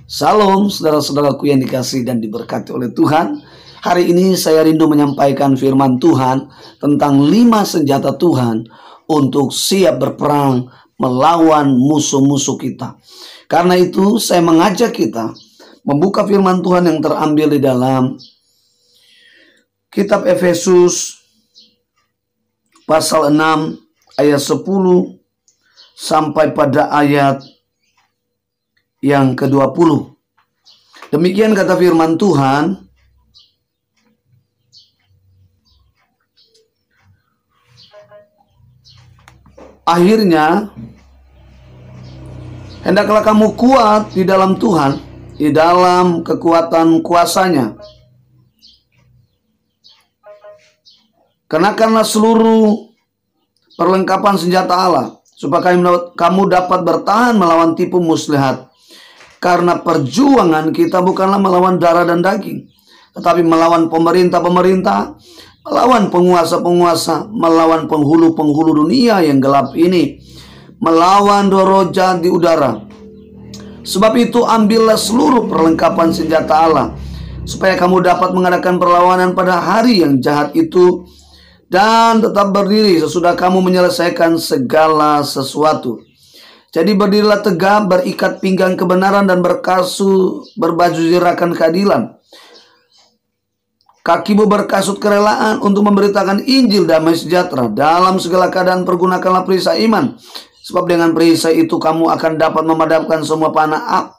Salam saudara-saudaraku yang dikasihi dan diberkati oleh Tuhan. Hari ini saya rindu menyampaikan firman Tuhan tentang 5 senjata Tuhan untuk siap berperang melawan musuh-musuh kita. Karena itu saya mengajak kita membuka firman Tuhan yang terambil di dalam kitab Efesus pasal 6 ayat 10 sampai pada ayat yang ke-20. Demikian kata firman Tuhan. Akhirnya, hendaklah kamu kuat di dalam Tuhan, di dalam kekuatan kuasa-Nya. Kenakanlah seluruh perlengkapan senjata Allah, supaya kamu dapat bertahan melawan tipu muslihat. Karena perjuangan kita bukanlah melawan darah dan daging, tetapi melawan pemerintah-pemerintah, melawan penguasa-penguasa, melawan penghulu-penghulu dunia yang gelap ini, melawan roh jahat di udara. Sebab itu ambillah seluruh perlengkapan senjata Allah, supaya kamu dapat mengadakan perlawanan pada hari yang jahat itu, dan tetap berdiri sesudah kamu menyelesaikan segala sesuatu. Jadi berdirilah tegak, berikat pinggang kebenaran, dan berbaju zirakan keadilan. Kakimu berkasut kerelaan untuk memberitakan Injil damai sejahtera. Dalam segala keadaan pergunakanlah perisai iman, sebab dengan perisai itu kamu akan dapat memadamkan semua panah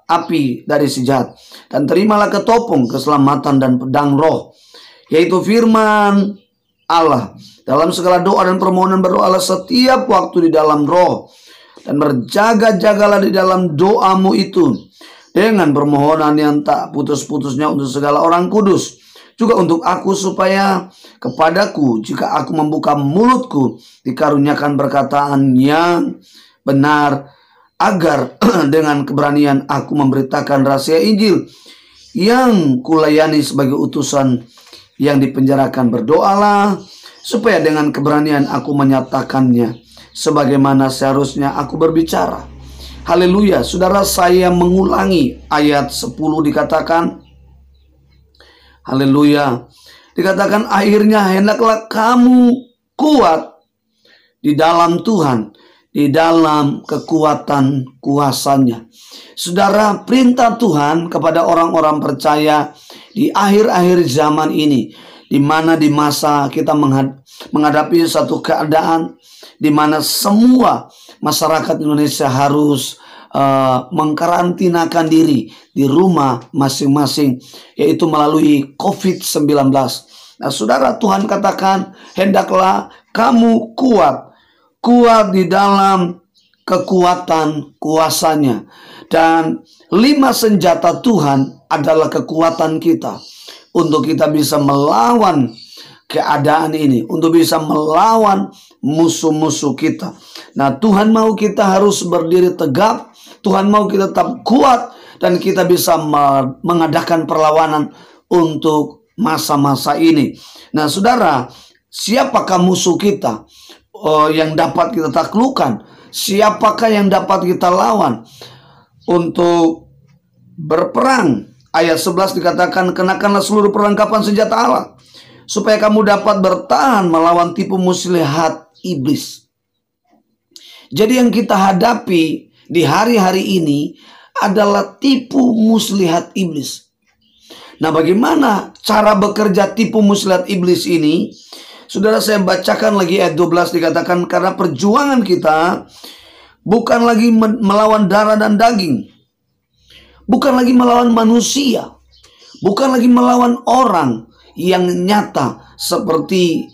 api dari si jahat. Dan terimalah ketopong keselamatan dan pedang roh, yaitu firman Allah. Dalam segala doa dan permohonan berdoalah setiap waktu di dalam roh, dan berjaga-jagalah di dalam doamu itu dengan permohonan yang tak putus-putusnya untuk segala orang kudus, juga untuk aku, supaya kepadaku jika aku membuka mulutku dikaruniakan perkataan yang benar, agar dengan keberanian aku memberitakan rahasia Injil yang kulayani sebagai utusan yang dipenjarakan. Berdoalah supaya dengan keberanian aku menyatakannya sebagaimana seharusnya aku berbicara. Haleluya. Saudara, saya mengulangi ayat 10 dikatakan, haleluya, dikatakan akhirnya hendaklah kamu kuat di dalam Tuhan, di dalam kekuatan kuasa-Nya. Saudara, perintah Tuhan kepada orang-orang percaya di akhir-akhir zaman ini, di mana di masa kita menghadapi satu keadaan di mana semua masyarakat Indonesia harus mengkarantinakan diri di rumah masing-masing, yaitu melalui COVID-19. Nah, saudara, Tuhan katakan, hendaklah kamu kuat di dalam kekuatan kuasa-Nya. Dan 5 senjata Tuhan adalah kekuatan kita untuk kita bisa melawan keadaan ini, untuk bisa melawan musuh-musuh kita. Nah, Tuhan mau kita harus berdiri tegap, Tuhan mau kita tetap kuat, dan kita bisa mengadakan perlawanan untuk masa-masa ini. Nah, saudara, siapakah musuh kita yang dapat kita taklukkan? Siapakah yang dapat kita lawan untuk berperang? Ayat 11 dikatakan, kenakanlah seluruh perlengkapan senjata Allah, supaya kamu dapat bertahan melawan tipu muslihat iblis. Jadi yang kita hadapi di hari-hari ini adalah tipu muslihat iblis. Nah, bagaimana cara bekerja tipu muslihat iblis ini? Saudara, saya bacakan lagi ayat 12 dikatakan, karena perjuangan kita bukan lagi melawan darah dan daging, bukan lagi melawan manusia, bukan lagi melawan orang yang nyata seperti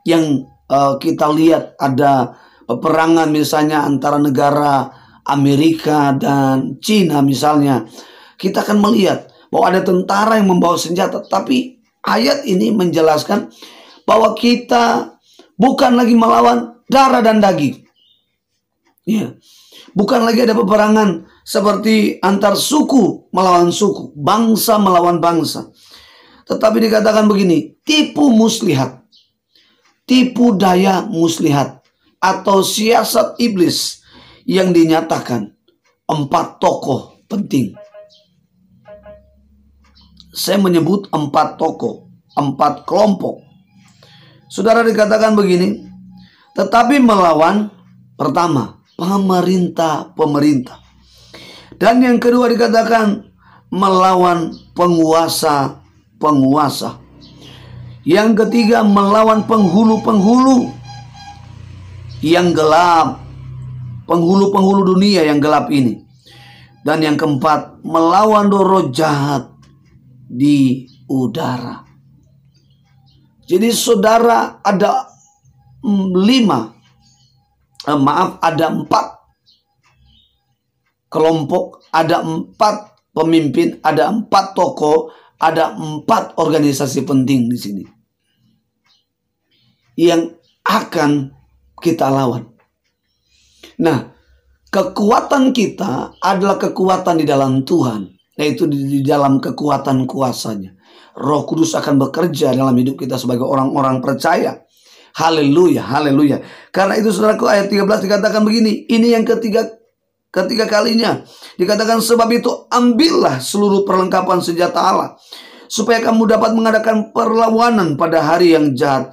yang kita lihat ada peperangan misalnya antara negara Amerika dan Cina misalnya. Kita akan melihat bahwa ada tentara yang membawa senjata, tapi ayat ini menjelaskan bahwa kita bukan lagi melawan darah dan daging. Ya, bukan lagi ada peperangan seperti antar suku melawan suku, bangsa melawan bangsa. Tetapi dikatakan begini, tipu muslihat, tipu daya muslihat, atau siasat iblis yang dinyatakan 4 tokoh penting. saya menyebut 4 tokoh, 4 kelompok. Saudara, dikatakan begini, tetapi melawan, pertama, pemerintah. Dan yang kedua dikatakan melawan penguasa. Yang ketiga melawan penghulu-penghulu yang gelap, penghulu-penghulu dunia yang gelap ini. Dan yang keempat melawan roh jahat di udara. Jadi saudara, ada 4 kelompok, ada 4 pemimpin, ada 4 tokoh, ada 4 organisasi penting di sini yang akan kita lawan. Nah, kekuatan kita adalah kekuatan di dalam Tuhan, yaitu di dalam kekuatan kuasanya. Roh Kudus akan bekerja dalam hidup kita sebagai orang-orang percaya. Haleluya, haleluya. Karena itu saudaraku, ayat 13 dikatakan begini, ini yang ketiga kalinya. Dikatakan sebab itu ambillah seluruh perlengkapan senjata Allah, supaya kamu dapat mengadakan perlawanan pada hari yang jahat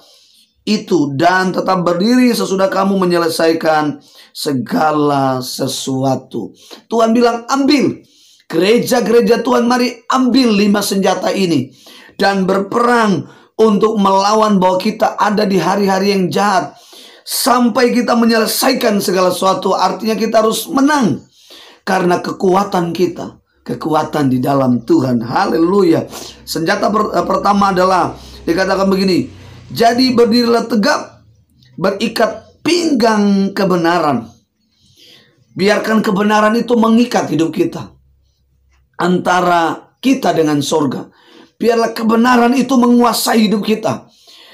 itu, dan tetap berdiri sesudah kamu menyelesaikan segala sesuatu. Tuhan bilang ambil. Gereja-gereja Tuhan, mari ambil 5 senjata ini dan berperang untuk melawan bahwa kita ada di hari-hari yang jahat sampai kita menyelesaikan segala sesuatu. Artinya kita harus menang karena kekuatan kita, kekuatan di dalam Tuhan. Haleluya. Senjata pertama adalah dikatakan begini, jadi berdirilah tegap, berikat pinggang kebenaran. Biarkan kebenaran itu mengikat hidup kita, antara kita dengan sorga. Biarlah kebenaran itu menguasai hidup kita,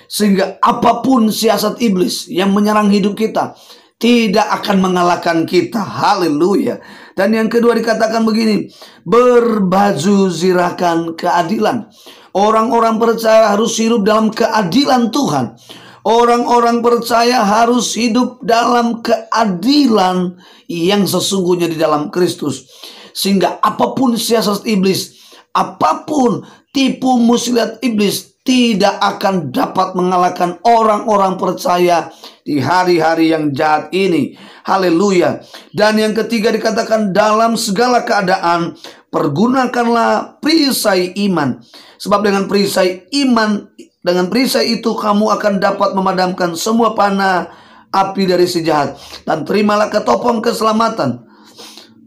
sehingga apapun siasat iblis yang menyerang hidup kita tidak akan mengalahkan kita. Haleluya. Dan yang kedua dikatakan begini, berbaju zirahkan keadilan. Orang-orang percaya harus hidup dalam keadilan Tuhan. Orang-orang percaya harus hidup dalam keadilan yang sesungguhnya di dalam Kristus. Sehingga apapun siasat iblis, apapun tipu muslihat iblis tidak akan dapat mengalahkan orang-orang percaya di hari-hari yang jahat ini. Haleluya. Dan yang ketiga dikatakan dalam segala keadaan pergunakanlah perisai iman. Sebab dengan perisai iman, dengan perisai itu kamu akan dapat memadamkan semua panah api dari si jahat. Dan terimalah ketopong keselamatan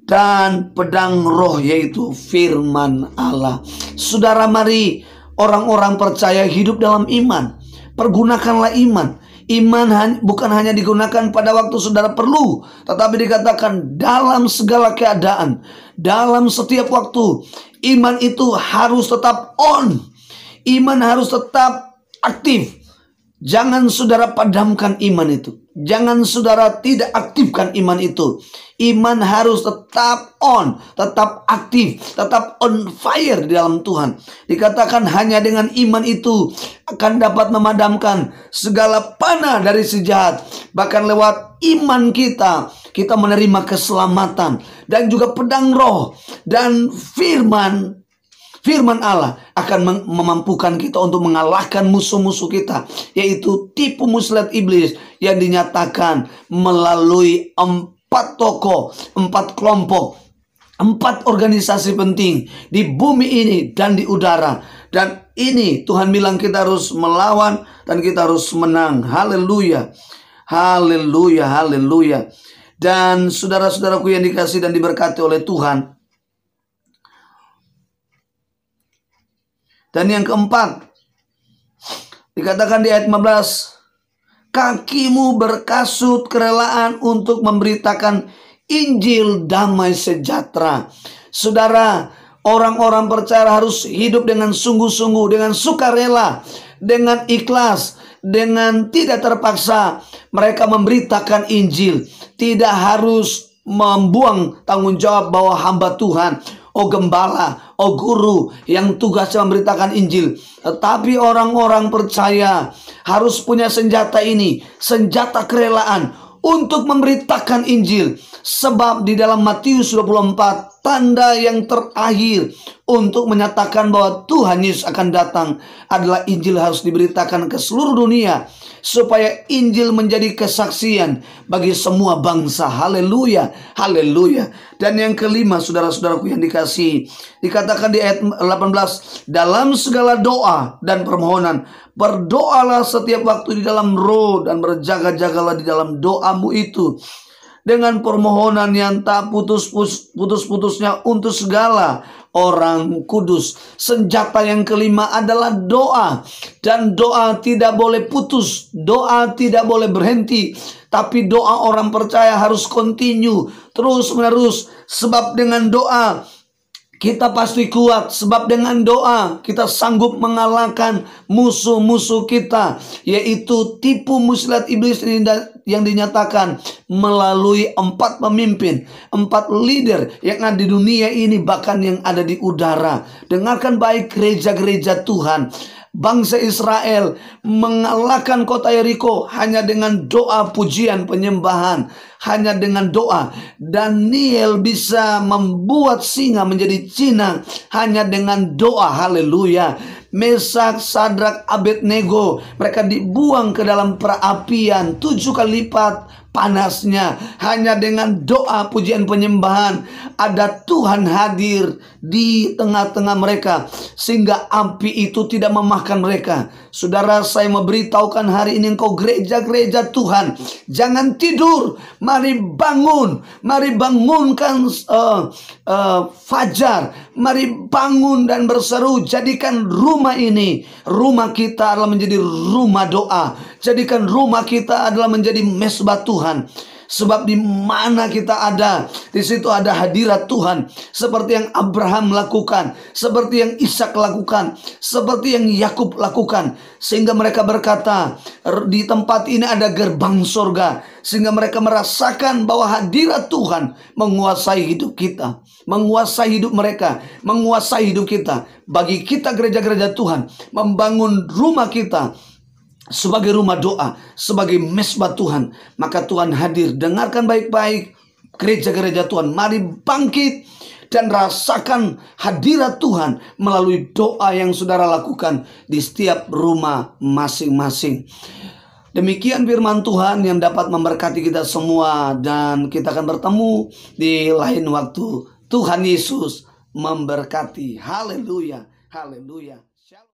dan pedang roh, yaitu firman Allah. Saudara, mari orang-orang percaya hidup dalam iman. Pergunakanlah iman. Iman bukan hanya digunakan pada waktu saudara perlu, tetapi dikatakan dalam segala keadaan, dalam setiap waktu. Iman itu harus tetap on. Iman harus tetap aktif. Jangan saudara padamkan iman itu. Jangan saudara tidak aktifkan iman itu. Iman harus tetap on, tetap aktif, tetap on fire di dalam Tuhan. Dikatakan hanya dengan iman itu akan dapat memadamkan segala panah dari si jahat. Bahkan lewat iman kita menerima keselamatan dan juga pedang roh dan firman Allah akan memampukan kita untuk mengalahkan musuh-musuh kita, yaitu tipu muslihat iblis yang dinyatakan melalui 4 tokoh, 4 kelompok, 4 organisasi penting di bumi ini dan di udara. Dan ini Tuhan bilang kita harus melawan dan kita harus menang. Haleluya, haleluya, haleluya. Dan saudara-saudaraku yang dikasihi dan diberkati oleh Tuhan, dan yang keempat dikatakan di ayat 15, kakimu berkasut kerelaan untuk memberitakan Injil damai sejahtera. Saudara, orang-orang percaya harus hidup dengan sungguh-sungguh, dengan sukarela, dengan ikhlas, dengan tidak terpaksa. Mereka memberitakan Injil, tidak harus membuang tanggung jawab bahwa hamba Tuhan, oh gembala, oh guru yang tugasnya memberitakan Injil. Tetapi orang-orang percaya harus punya senjata ini, senjata kerelaan untuk memberitakan Injil. Sebab di dalam Matius 24 tanda yang terakhir untuk menyatakan bahwa Tuhan Yesus akan datang adalah Injil harus diberitakan ke seluruh dunia, supaya Injil menjadi kesaksian bagi semua bangsa. Haleluya, haleluya. Dan yang kelima, saudara-saudaraku yang dikasihi, dikatakan di ayat 18, dalam segala doa dan permohonan berdoalah setiap waktu di dalam roh, dan berjaga-jagalah di dalam doamu itu dengan permohonan yang tak putus-putusnya untuk segala orang kudus. Senjata yang kelima adalah doa. Dan doa tidak boleh putus, doa tidak boleh berhenti, tapi doa orang percaya harus continue, terus menerus. Sebab dengan doa kita pasti kuat, sebab dengan doa kita sanggup mengalahkan musuh-musuh kita, yaitu tipu muslihat iblis yang dinyatakan melalui 4 pemimpin, 4 leader yang ada di dunia ini, bahkan yang ada di udara. Dengarkan baik gereja-gereja Tuhan. Bangsa Israel mengalahkan kota Yeriko hanya dengan doa, pujian, penyembahan. Hanya dengan doa. Daniel bisa membuat singa menjadi jinang hanya dengan doa. Haleluya. Mesak, Sadrak, Abednego, mereka dibuang ke dalam perapian 7 kali lipat panasnya hanya dengan doa, pujian, penyembahan. Ada Tuhan hadir di tengah-tengah mereka sehingga api itu tidak memakan mereka. Saudara, saya memberitahukan hari ini engkau gereja-gereja Tuhan, jangan tidur. Mari bangun, mari bangunkan fajar, mari bangun dan berseru. Jadikan rumah ini, rumah kita adalah menjadi rumah doa. Jadikan rumah kita adalah menjadi mesbah Tuhan. Sebab di mana kita ada, di situ ada hadirat Tuhan. Seperti yang Abraham lakukan, seperti yang Ishak lakukan, seperti yang Yakub lakukan. Sehingga mereka berkata, di tempat ini ada gerbang surga. Sehingga mereka merasakan bahwa hadirat Tuhan menguasai hidup kita, menguasai hidup mereka, menguasai hidup kita. Bagi kita gereja-gereja Tuhan, membangun rumah kita sebagai rumah doa, sebagai mesbah Tuhan, maka Tuhan hadir. Dengarkan baik-baik gereja-gereja Tuhan, mari bangkit dan rasakan hadirat Tuhan melalui doa yang saudara lakukan di setiap rumah masing-masing. Demikian firman Tuhan yang dapat memberkati kita semua, dan kita akan bertemu di lain waktu. Tuhan Yesus memberkati. Haleluya, haleluya.